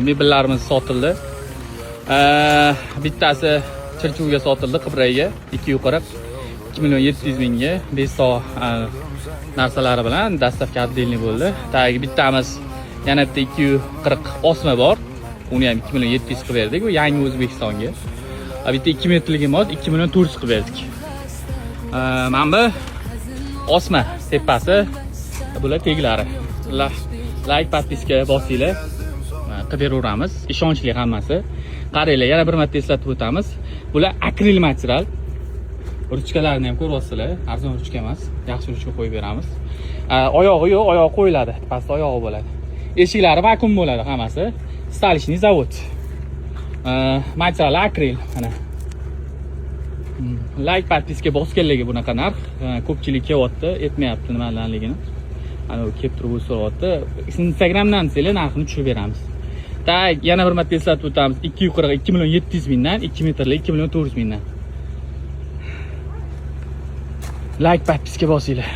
Mebellarimiz sotildi. Bittasi Chirchuvga sotildi, Qibrayga 240 2.700.000 ga. Beso narsalari bilan dastavka отдельный bo'ldi. Tagi bittamiz yana bitta 240 osma bor. Uni ham 2.700.000 qilib berdik. U yangi O'zbekistonga. Bitta 2 metrligi mod 2.400.000 qilib berdik. Mana bu osma tepasi, bular teglari. Like, podpiska bosinglar. Qilib beraveramiz. Ishonchli hammasi. Qaranglar, yana bir marta eslatib o'tamiz. Bular akril material. Ruchkalarini ham ko'ryapsizlar. Arzon ruchka emas, yaxshi ruchka qo'yib beramiz. Oyog'i yo'q, oyog'i qo'yiladi. Pastda oyog'i bo'ladi. Eshiklari vakuum bo'ladi hammasi. Stolishniy zavod. Material akril mana. Like, podpiska bosganlarga bunaqa narx. Ko'pchilik kelyapti, etmayapti nimalarligini. Ana u kelib turib so'rayapti. Instagramdan sizlar narxini tushirib beramiz. Yana bir marta eslatib o'tamiz. 240 2.700.000 dan 2 metrlik 2.400.000 dan. Like, podpiska bosinglar.